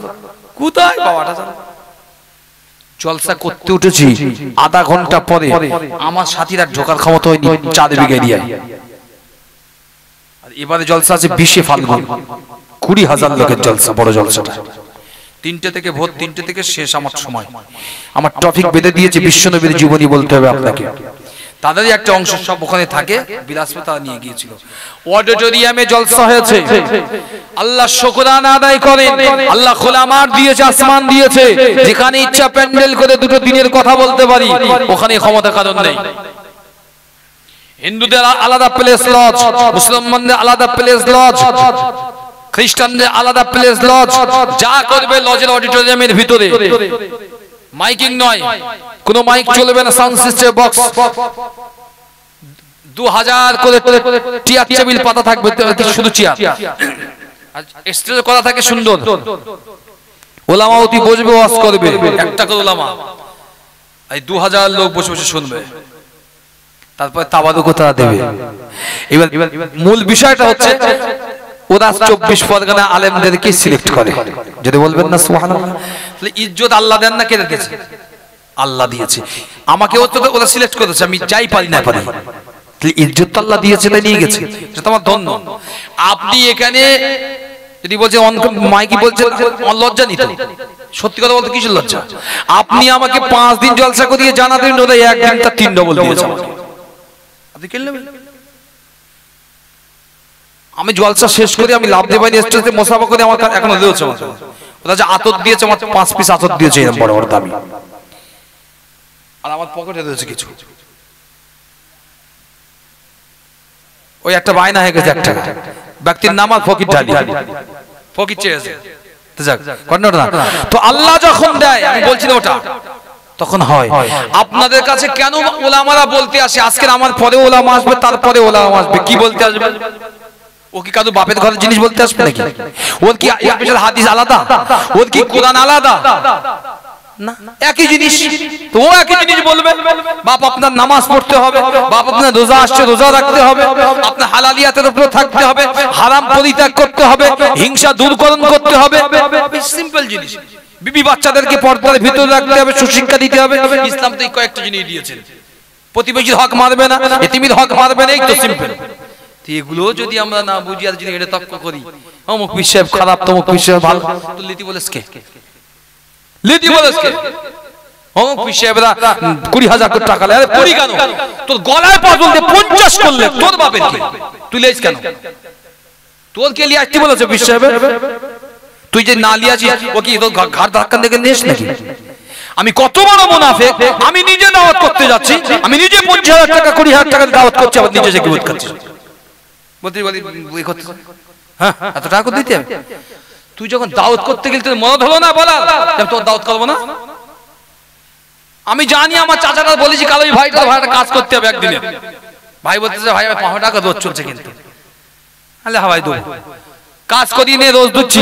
Speaker 1: কোথায় পাও 8000? জলসা করতে উঠেছি, আধা ঘন্টা পরে আমার সাথীরা ঢোকার ক্ষমতা হয়নি 4 বিঘা এরিয়ায়। আর এবারে জলসা আছে 20 ফাল্গুন, 20,000 লোকের জলসা, বড় জলসাটা। 3টে থেকে ভোর, 3টে থেকে শেষ আমার সময়। আমার টপিক বেঁধে দিয়েছে বিশ্বনবীর জীবনী বলতে হবে আপনাকে, তাদেরই একটা অংশ সব ওখানে থাকে, বিলাসপুর নিয়ে গিয়েছিল। অডিটোরিয়ামে জলসা হয়েছে, আল্লাহ শুকরানা আদায় করেন, আল্লাহ খোলা মাঠ দিয়েছে, আসমান দিয়েছে, যেখানে ইচ্ছা প্যান্ডেল করে 2 দিনের কথা বলতে পারি, ওখানে ক্ষমতা কারণ নেই। হিন্দুদের আলাদা প্লেস লজ, মুসলমানদের আলাদা প্লেস লজ, খ্রিস্টানদের আলাদা প্লেস লজ, যা করবে লজের অডিটোরিয়ামের ভিতরে, মাইকিং নয়, কোনো মাইক চলবে না, সাউন্ড সিস্টেম বক্স, 2000 করে চেয়ার টেবিল পাতা থাকবে, শুধু চেয়ার, স্টেজে কথা থাকে সুন্দর, ওলামা অতি বসবে, ওয়াজ করবে, একটা করে ওলামা, এই 2000 লোক বসে বসে শুনবে, তারপর তাবারুকতা দেবে। এবার মূল বিষয়টা হচ্ছে ওরা 24 পরগনা আলেমদেরকে সিলেক্ট করে, যদি বলবেন না সুবহানাল্লাহ। তাহলে ইজ্জত আল্লাহ দেন না কে রেখেছে? আল্লাহ দিয়েছে। আমাকে ওরা সিলেক্ট করেছে, আমি যাই পারি না পারি, তাহলে ইজ্জত আল্লাহ দিয়েছে, তাই নিয়ে গেছে, সেটা আমার ধন্য। আপনি এখানে যদি বলছেন মাইকি বলছেন, লজ্জা নিত, সত্যি কথা বলতে কিসের লজ্জা? আপনি আমাকে 5 দিন জলসা করিয়ে জানাতেন, ওরা 1 ঘন্টা 3 ডবল দিয়েছে, আপনি কিনলেন? আমি জলসা শেষ করে আমি লাভ দেবাই স্টেজে মোসাফা করে আমার এখনো দিয়েছে, ওটা যে আতর দিয়েছে, আমার 5 পিস আতর দিয়েছে এরকম বড় বড় দামি, আর আমার পকেটে দিয়েছে কিছু। ওই একটা বায়না হয়ে গেছে, একটা ব্যক্তির নাম আর ফকির ঢালি, ফকির চেয়েছে। তো আল্লাহ যখন দেয়, আমি বলছি না ওটা তখন হয়। আপনাদের কাছে কেন ওলামারা বলতে আসে, আজকে আমার পরে ওলামা আসবে, তারপরে ওলামা আসবে, কি বলতে আসবে? ও কি কাদু বাপের ঘরের জিনিস বলতে আসবে নাকি? ওর কি হাদিস আলাদা? ওর কি কোরআন আলাদা? না, একই জিনিস। তো ও একই জিনিস বলবে, বাপ আপনার নামাজ পড়তে হবে, বাপ আপনার রোজা আসছে রোজা রাখতে হবে, আপনার হালালিয়াতের উপর থাকতে হবে, হারাম পরিত্যাগ করতে হবে, হিংসা দূরকরণ করতে হবে। সিম্পল জিনিস। বিবি বাচ্চাদেরকে পর্দার ভিতরে রাখতে হবে, সুশিক্ষা দিতে হবে। ইসলাম তো কয়েকটা জিনিস দিয়েছেন, প্রতিবেশীর হক মারবে না, এতিমের হক মারবে না, এই তো সিম্পল। এগুলো যদি আমরা না বুঝি আর যদি এটা তর্ক করি, অমুক বিষয় খারাপ, তমুক বিষয় ভালো, তো লিতি বলেছ কে? লিতি বলেছ কে? অমুক বিষয় 20,000 টাকা লাগে, আরে পড়ি কেন? তোর গলায় পাজল দিয়ে 50 করলে তোর বাপের কি? তুই লেছ কেন? তোর কে লিয়ে আসতে বলেছে বিষয়? তুই যে না লিয়াছিস, ও কি তোর ঘাড় ধাক্কা দেখে নিস নাকি? আমি কত বড় মুনাফিক, আমি নিজে দাওয়াত করতে যাচ্ছি, আমি নিজে 50,000 টাকা 20,000 টাকা দাওয়াত করছি, আবার নিজে যে গিবত করছিস। হ্যাঁ, এত টাকা করে দিতে হবে? তুই যখন দাওয়াত করতে গেলি তোর মনে হলো না বলা তোর দাওয়াত করবো না? আমি জানি আমার চাচাটা বলেছি কাল ওই ভাইটার ভাইটা কাজ করতে হবে একদিনে। ভাই বলতেছে ভাই আমার 500 টাকা রোজ চলছে, কিন্তু আলে হাওয়াই দো কাজ করি নে রোজ দিচ্ছি,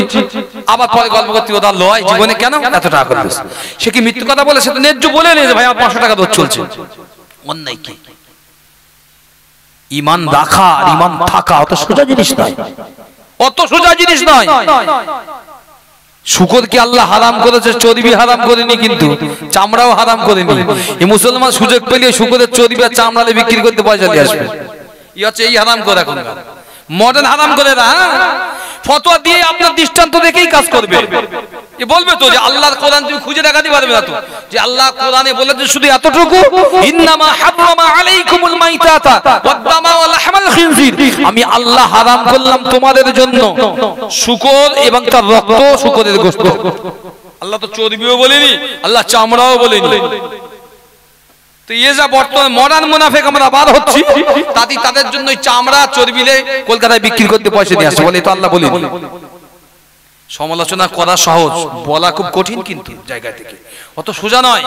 Speaker 1: আবার পরে গল্প করতে ওটা লয় জীবনে কেন এত টাকা করে দিস? সে কি মিথ্যে কথা বলে? সে তো ন্যায্য বলে নে যে ভাই আমার 500 টাকা রোজ চলছে। অন্যায় কি? ঈমান রাখা আর ঈমান থাকা অত সোজা জিনিস নয়, অত সোজা জিনিস নয়। শুকর কি আল্লাহ হারাম করেছে, চর্বি হারাম করেনি, কিন্তু চামড়াও হারাম করেনি। এই মুসলমান সুযোগ পেলে শুকরের চর্বি আর চামড়ালে বিক্রি করতে পয়সা দিয়ে আসবে। ই হচ্ছে এই হারাম করে, এখন মডার্ন হারাম করে না, ফতোয়া দিয়ে আপনার দৃষ্টান্ত দেখেই কাজ করবে। এ বলবে তো যে আল্লাহর কোরআন তুমি খুঁজে দেখাতে পারবে না তো, যে আল্লাহ কোরআনে বলেছে শুধু এতটুকু, ইন্নামা হারামা আলাইকুমুল মাইতাতা ওয়াদ-দামা ওয়া লাহমাল খিনজির, আমি আল্লাহ হারাম করলাম তোমাদের জন্য শুকর এবং তার রক্ত, শুকরের গোশত। আল্লাহ তো চর্বিও বলেনি, আল্লাহ চামড়াও বলেনি। তো এই যে বর্তমানে মডার্ন মুনাফিক আমরা বার হচ্ছি, তাই তাদের জন্য চামড়া চর্বিলে কলকাতায় বিক্রি করতে পয়সা দিয়ে আসে, বলে তো আল্লাহ বলেনি। সমালোচনা করা সহজ, বলা খুব কঠিন, কিন্তু জায়গা থেকে অত সোজা নয়।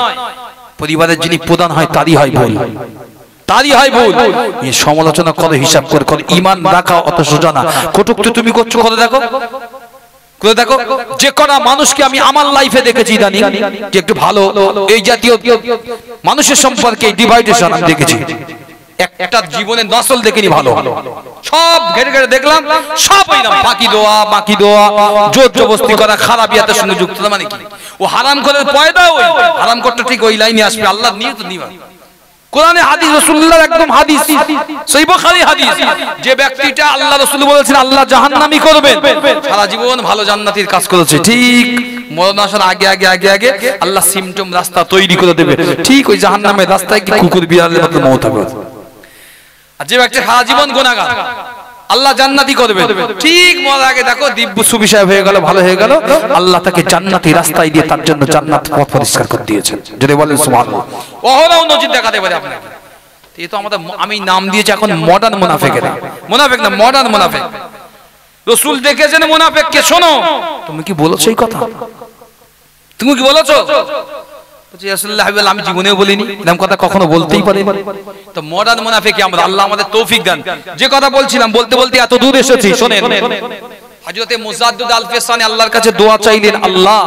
Speaker 1: পরিবারের যিনি প্রধান হয় তারই হয় ভুল, তারই হয় ভুল। এই সমালোচনা করে হিসাব করে করে ঈমান রাখা অত সোজা না। কটূক্তি তুমি করছো, করে দেখো, করে দেখো। যে কটা মানুষকে আমি আমার লাইফে দেখেছি ইদানিং যে একটু ভালো এই জাতীয় মানুষের সম্পর্কে ডিভাইডেশন আমি দেখেছি, একটা জীবনের নসল দেখিনি ভালো, সব ঘেরে ঘেরে দেখলাম, সব এইরকম বাকি দোয়া বাকি দোয়া, জোর জবরদস্তি করা, খারাপিয়াতের সঙ্গে যুক্ত। মানে কি? ও হারাম করে পয়দা, ওই হারাম করতে ঠিক ওই লাইনে আসবে। আল্লাহ নিয়ে তো নিবা কোরআনে হাদিস, রাসূলুল্লাহর একদম হাদিস, সহিহ বুখারী হাদিস, যে ব্যক্তিটা আল্লাহ রাসূল বলেছেন আল্লাহ জাহান্নামী করবেন, সারা জীবন ভালো জান্নাতীর কাজ করেছে, ঠিক মরণ আসার আগে আগে আগে আগে আল্লাহ সিমটম রাস্তা তৈরি করে দেবে, ঠিক ওই জাহান্নামের রাস্তায় কি কুকুর বিড়ালের মতো মওত হবে। আর যে ব্যক্তি সারা জীবন গুনাহগার আল্লাহ জান্নাতি করবে, ঠিক মরার আগে দেখো দিব্য সুবিশায় হয়ে গেল, ভালো হয়ে গেল, আল্লাহ তাকে জান্নাতি রাস্তায় দিয়ে তার জন্য জান্নাত পথ পরিষ্কার করে দিয়েছেন। যদি বলেন সুবহানাল্লাহ, ওহরাও নজির দেখাতে পারে আপনাকে। এই তো আমাদের, আমি নাম দিয়েছি এখন মডার্ন মুনাফিকের, মুনাফিক না মডার্ন মুনাফিক। রাসূল দেখেছেন মুনাফিককে, শোনো তুমি কি বলেছো এই কথা, তুমি কি বলেছো? আমি জীবনেও বলিনি, এরকম কথা কখনো বলতেই পারি। তো মডার্ন মুনাফিক আমরা, আল্লাহ আমাদের তৌফিক দেন। যে কথা বলছিলাম বলতে বলতে এত দূর এসেছি, শোনেন। হযরতে মুজাদ্দিদ আল-ফিসানি আল্লাহর কাছে দোয়া চাইলেন, আল্লাহ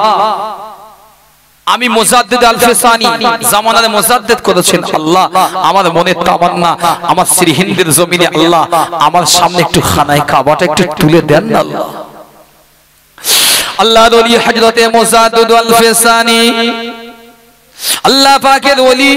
Speaker 1: আমি মুজাদ্দিদ আল-ফিসানি জামানার মুজাদ্দিদ করেছেন, আল্লাহ আমার মনের তামান্না আমার শ্রী হিন্দের জমিনে আল্লাহ আমার সামনে একটু খানায়ে কাবাটা একটু তুলে দেন না আল্লাহ। আল্লাহর ওলি হযরতে মুজাদ্দিদ আল-ফিসানি আল্লাহ পাকের ওলি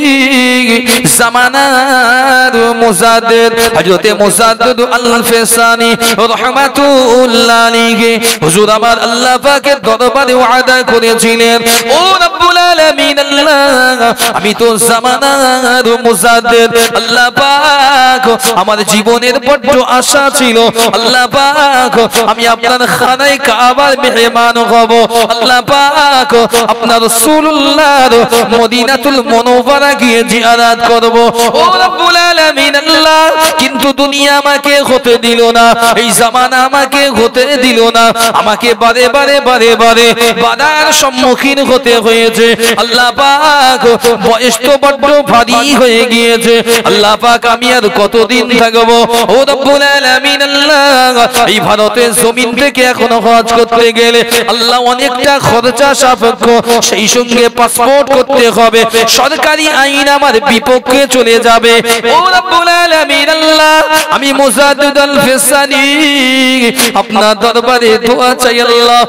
Speaker 1: জামানার মুজাদ্দিদ হযরতে মুজাদ্দিদ আল-ফিসানি রাহমাতুল্লাহ আলাইহি, হুজুর আমার আল্লাহ পাকের দরবারে ওয়াদা করেছিলেন, ও রব্বুল রাব্বুল আলামিন আল্লাহ আমি তো জামানার মুজাদ্দিদ আল্লাহ পাক আমার জীবনের বড় আশা ছিল আল্লাহ পাক আমি আপনার খানায় কাবার মেহমান হব আল্লাহ পাক আপনার রাসূলুল্লাহর মদিনাতুল মুনাওয়ারা গিয়ে জিয়ারত করব ও রাব্বুল আলামিন আল্লাহ কিন্তু দুনিয়া আমাকে হতে দিল না এই জামানা আমাকে হতে দিল না আমাকে বারে বারে বাধার সম্মুখীন হতে হয়েছে আল্লাহ পাক বয়স তো বড় ভারী হয়ে গিয়েছে আল্লাহ পাক আমি আর কতদিন থাকব ও রব্বুল আলামিন আল্লাহ এই ভারতের জমিন থেকে এখন হজ করতে গেলে আল্লাহ অনেকটা খরচা সাপেক্ষ সেই সঙ্গে পাসপোর্ট করতে হবে সরকারি আইন আমার বিপক্ষে চলে যাবে ও রব্বুল আলামিন আল্লাহ আমি মুজাদ্দিদ আল ফিসানি আপনার দরবারে দোয়া চাই আল্লাহ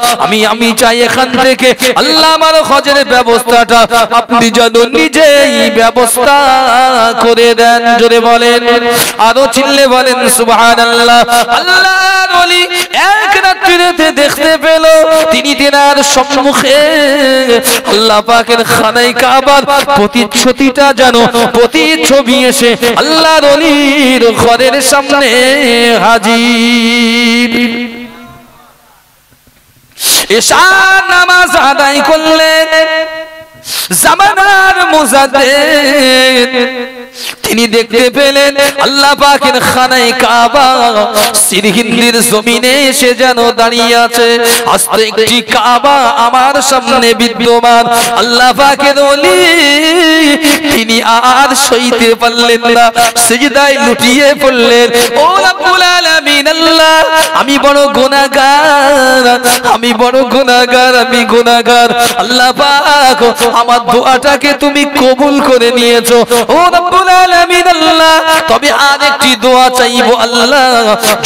Speaker 1: আমি চাই এখান থেকে আল্লাহ আমার হজের ব্যবস্থাটা আপনি যেন নিজেই ব্যবস্থা করে দেন জোরে বলেন আরো চিল্লে বলেন সুবহানাল্লাহ আল্লাহর ওলি এক রাত্রিতে দেখতে পেল তিনি তেনার সম্মুখে আল্লাহ পাকের খানায় কাবার প্রতিচ্ছবিটা যেন প্রতিচ্ছবি এসে আল্লাহর ওলির ঘরের সামনে হাজির এশা নামাজ আদায় করলেন জামানার মুজাদ্দিদ তিনি দেখতে পেলেন আল্লাহ পাকের খানায় কাবা সিরহিন্দির জমিনে এসে যেন দাঁড়িয়ে আছে আস্তে একটি কাবা আমার সামনে বিদ্যমান আল্লাহ পাকের ওলি তিনি আর সইতে পারলেন না সিজদায় লুটিয়ে পড়লেন ও রব্বুল আলামিন আল্লাহ আমি বড় গুনাহগার আমি গুনাহগার আল্লাহ পাক আমার দোয়াটাকে তুমি কবুল করে নিয়েছো ও রব্বুল আলামিন আল্লাহ তবে আরেকটি দোয়া চাইবো আল্লাহ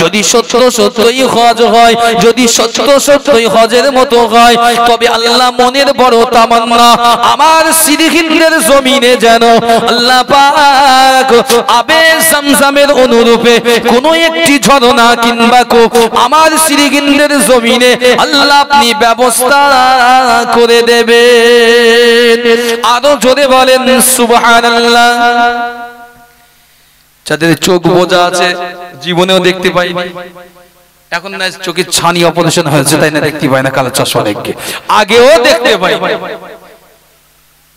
Speaker 1: যদি সত্যই হজ হয় যদি সত্যই হজের মতো হয় তবে আল্লাহ মনের বড় তামান্না আমার সিরহিন্দের জমিনে যেন আল্লাহ পাক আবে জামজামের অনুরূপে কোন একটি ঝরনা কিংবা কূপ আমার সিরহিন্দের জমিনে আল্লাহ আপনি ব্যবস্থা করে দেবেন আরো জোরে বলেন সুবহানাল্লাহ যাদের চোখ বোঝা আছে জীবনেও দেখতে পাইনি এখন না চোখের ছানি অপারেশন হয়েছে তাই না দেখতে পাই না কালো চশমা দেখে আগেও দেখতে পাই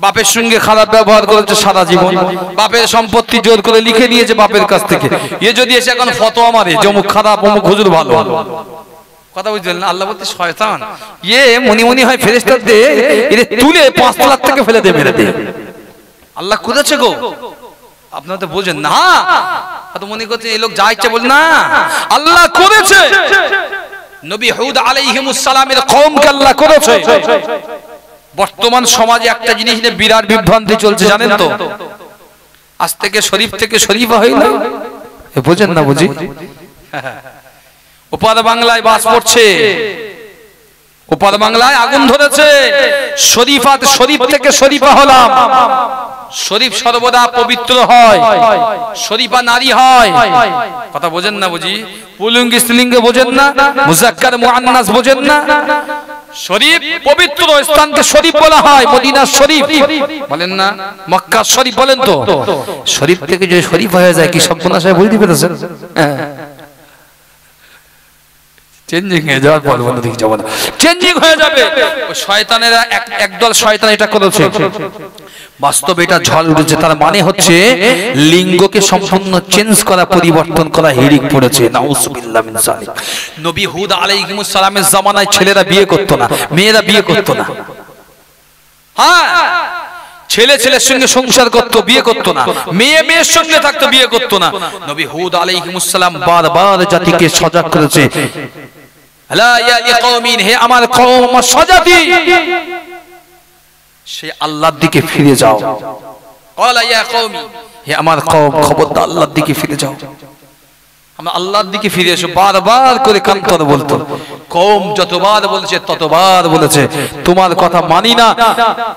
Speaker 1: বাপের সঙ্গে খারাপ ব্যবহার করেছে সারা জীবন বাপের সম্পত্তি জোর করে লিখে নিয়েছে বাপের কাছ থেকে এ যদি এসে এখন ফতোয়া মারে যে অমুক খারাপ অমুক হুজুর ভালো কথা বুঝলেন না আল্লাহ বলতে শয়তান মনি হয় ফেরেশতা দে এরে তুলে 5 লাখ থেকে ফেলে দে মেরে দে আল্লাহ করেছে গো আপনারা তো বোঝেন না তো মনে করছেন এই লোক যা ইচ্ছা বল না আল্লাহ করেছে নবী হুদ আলাইহিমুস সালামের কওমকে আল্লাহ করেছে বর্তমান সমাজে একটা জিনিস নিয়ে বিরাট বিভ্রান্তি চলছে জানেন তো আজ থেকে শরীফ থেকে শরীফা হই না বোঝেন না বুঝি ওপার বাংলায় বাস পড়ছে ওপার বাংলায় আগুন ধরেছে শরীফ থেকে শরীফা হলাম শরীফ সর্বদা পবিত্র হয় শরীফা নারী হয় কথা বোঝেন না বুঝি পুল্লিঙ্গ স্ত্রীলিঙ্গ বোঝেন না মুযাক্কার মুআন্নাস বোঝেন না শরীফ পবিত্র স্থানকে শরীফ বলা হয় মদিনা শরীফ বলেন না মক্কা শরীফ বলেন তো শরীফ থেকে যে শরীফ হয়ে যায় কি সর্বনাশ হয় বুঝতে পেরেছেন চেঞ্জিং হয়ে যাওয়ার পর বন্ধ দিকে যাব না চেঞ্জিং হয়ে যাবে ওই শয়তানেরা একদল শয়তান এটা করেছে বাস্তবে এটা ঝড় উঠেছে তার মানে হচ্ছে লিঙ্গকে সম্পূর্ণ চেঞ্জ করা পরিবর্তন করা হিড়িক পড়েছে নাউজুবিল্লাহ মিন যালিক নবী হুদ আলাইহিস সালামের জামানায় ছেলেরা বিয়ে করত না মেয়েরা বিয়ে করত না হ্যাঁ ছেলে ছেলের সঙ্গে সংসার করত বিয়ে করত না মেয়ে মেয়ের সঙ্গে থাকতো বিয়ে করত না নবী হুদ আলাইহিস সালাম বারবার জাতিকে সজাগ করেছে আলা ইয়া লিকওমিন হে আমার কওম আমার সজাতি সে আল্লাহর দিকে ফিরে যাও ক্বালা ইয়া কওমি হে আমার কওম খবরদার আল্লাহর দিকে ফিরে যাও আমরা আল্লাহর দিকে ফিরে এসো বারবার করে কান্তর বলতো কওম যতবার বলেছে ততবার বলেছে তোমার কথা মানি না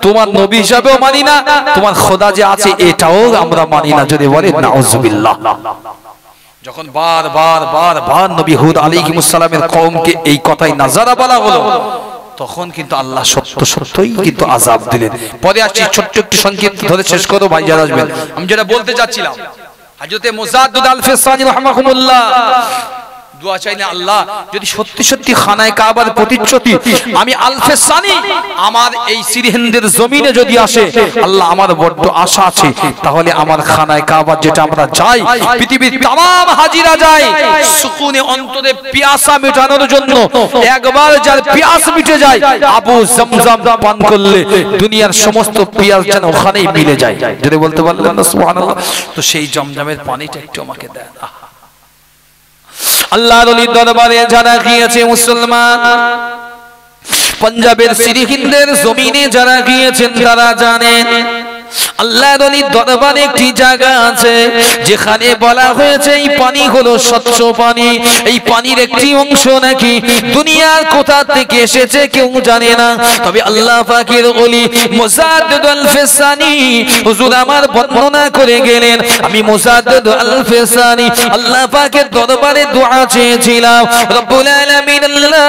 Speaker 1: তোমার নবী হিসাবেও মানি না তোমার খোদা যে আছে এটাও আমরা মানি না যদি বলে নাউজুবিল্লাহ যখন বারবার নবী হুদ আলাইহিস সালামের কওমকে এই কথাই নাজারা বলা হলো তখন কিন্তু আল্লাহ সত্যই কিন্তু আযাব দিলেন। পরে আসছি, ছোট্ট একটু সংক্ষিপ্ত ধরে শেষ করো, ভাই যারা আসবেন। আমি যেটা বলতে চাচ্ছিলাম, হযরতে মুজাদ্দিদ আল-ফিসানি রাহিমাহুল্লাহ দোয়া চাইলেন, আল্লাহ যদি সত্যি খানায় কাবার প্রতিচ্ছবি আমি আল-ফিসানি আমার এই সিরহিন্দের জমিনে যদি আসে, আল্লাহ আমার বড় আশা আছে, তাহলে আমার খানায় কাবা যেটা আমরা যাই, পৃথিবীর तमाम হাজিরা যায় সুকুনে অন্তরে পিয়াসা মেটানোর জন্য, একবার যার পিয়াস মিটে যায় আবু জমজম পান করলে দুনিয়ার সমস্ত পিয়াস যেন ওখানেই মিলে যায়। যদি বলতে পারলেন না সুবহানাল্লাহ। তো সেই জমজমের পানিটা একটু আমাকে দেন। আল্লাহর ওলির দরবারে যারা গিয়েছে মুসলমান, পাঞ্জাবের সিরহিন্দের জমিনে যারা গিয়েছেন তারা জানেন আল্লাহর ওলির দরবারে একটি জায়গা আছে যেখানে বলা হয়েছে এই পানি হলো স্বচ্ছ পানি। এই পানির একটি অংশ নাকি দুনিয়ার কোথা থেকে এসেছে কেউ জানে না, তবে আল্লাহ পাকের ওলি মুজাদ্দিদ আল-ফিসানি হুজুর আমার বর্ণনা করে গেলেন, আমি মুজাদ্দিদ আল-ফিসানি আল্লাহ পাকের দরবারে দোয়া চেয়েছিলাম, রব্বুল আলামিন আল্লাহ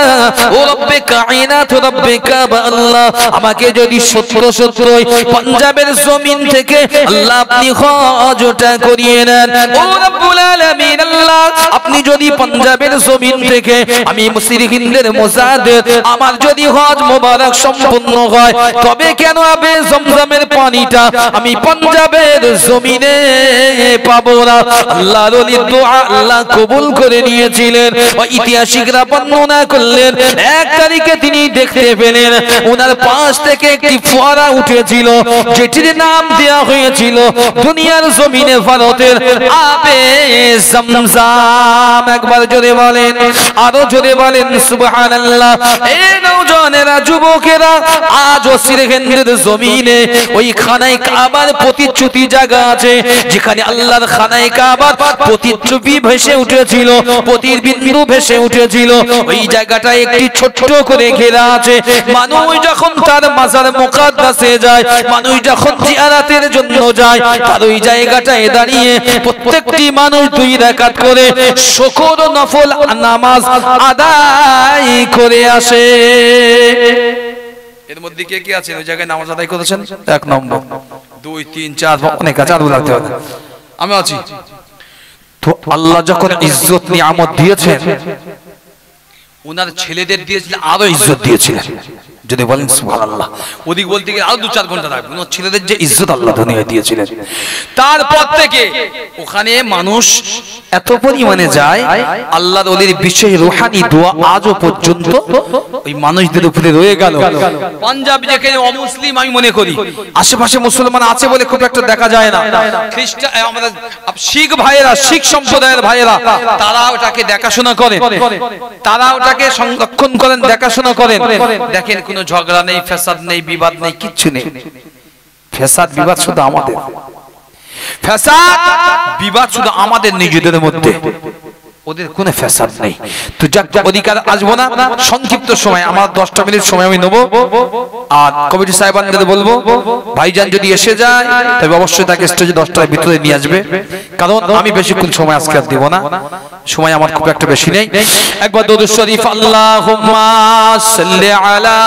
Speaker 1: ও রব্বে কায়নাত রব্বে কাবা আল্লাহ, আমাকে যদি সত্যই পাঞ্জাবের জমিন থেকে আল্লাহ আপনি হজটা করিয়ে নেন। ও রব্বুল আলামিন আল্লাহ, আপনি যদি পাঞ্জাবের জমিন থেকে আমি মুসলিমদের মুজাদ্দিদ আমার যদি হজ মোবারক সম্পূর্ণ হয়, তবে কেন আবে জমজমের পানিটা আমি পাঞ্জাবের জমিনে পাবো না? আল্লাহর ওলির দোয়া আল্লাহ কবুল করে নিয়েছিলেন। ঐতিহাসিকরা বর্ণনা করলেন, এক তারিখে তিনি দেখতে পেলেন ওনার পাশ থেকে একটি ফোয়ারা উঠেছিল, যেটির নাম দেয়া হয়েছিল দুনিয়ার জমিনে ভারতের আবে জমজম। একবার জোরে বলেন, আরো জোরে বলেন সুবহানাল্লাহ। এই নওজওয়ানেরা, যুবকেরা, আজও সিরহিন্দের জমিনে ওই খানায় কাবার প্রতিচ্ছবি জায়গা আছে যেখানে আল্লাহর খানায় কাবার প্রতিচ্ছবি ভেসে উঠেছিল, প্রতিবিন্দু ভেসে উঠেছিল। ওই জায়গাটা একটি ছোট্ট করে ঘেরা আছে। মানুষ যখন তার মাজার মুকাদ্দাসে যায়, মানুষ যখন জিয়ারতের জন্য যায়, তার ওই জায়গাটায় দাঁড়িয়ে প্রত্যেকটি মানুষ 2 রাকাত করে শুকর ও নফল নামাজ আদায় করে আসে। এর মধ্যে কে কে আছেন ওই জায়গায় নামাজ আদায় করেছেন? 1 নম্বর, 2, 3, 4 অনেক আছে, আরো লাগতে হবে। আমি আছি। তো আল্লাহ যখন ইজ্জত নিয়ামত দিয়েছেন, ওনার ছেলেদের দিয়েছিলেন, আরো ইজ্জত দিয়েছিলেন। যদি বলেন সুবহানাল্লাহ। ওদিক বলতে গেলে আরো 2-4 ঘন্টা লাগবে। ওনার ছেলেদের যে ইজ্জত আল্লাহ দুনিয়ায় দিয়েছিলেন, তারপর থেকে ওখানে মানুষ এত পরিমাণে যায়, আল্লাহর ওলির বিশেষ রূহানি দোয়া আজও পর্যন্ত ওই মানুষদের উপরে রয়ে গেল। পাঞ্জাব যেখানে অমুসলিম আমি মনে করি, আশেপাশে মুসলমান আছে বলে খুব একটা দেখা যায় না। খ্রিস্টান, আমাদের শিখ ভাইয়েরা, শিখ সম্প্রদায়ের ভাইয়েরা, তারা ওটাকে দেখাশোনা করেন, তারা ওটাকে সংরক্ষণ করেন, দেখাশোনা করেন। দেখেন কোনো ঝগড়া নেই, ফ্যাসাদ নেই, বিবাদ নেই, কিচ্ছু নেই। ফ্যাসাদ বিবাদ শুধু আমাদের, ফ্যাসাদ বিবাদ শুধু আমাদের নিজেদের মধ্যে, ওদের কোনো ফ্যাসাদ নেই। তো যাক, অধিকার আসবো না, সংক্ষিপ্ত সময় আমার 10টা মিনিট সময় আমি নেব। আর কমিটি সাহেবানদের বলবো, ভাইজান যদি এসে যায় তবে অবশ্যই তাকে স্টেজে 10টার ভিতরে নিয়ে আসবে, কারণ আমি বেশিক্ষণ সময় আজকে আর দেব না, সময় আমার খুব একটা বেশি নেই। একবার দরুদ শরীফ, আল্লাহুম্মা সাল্লি আলা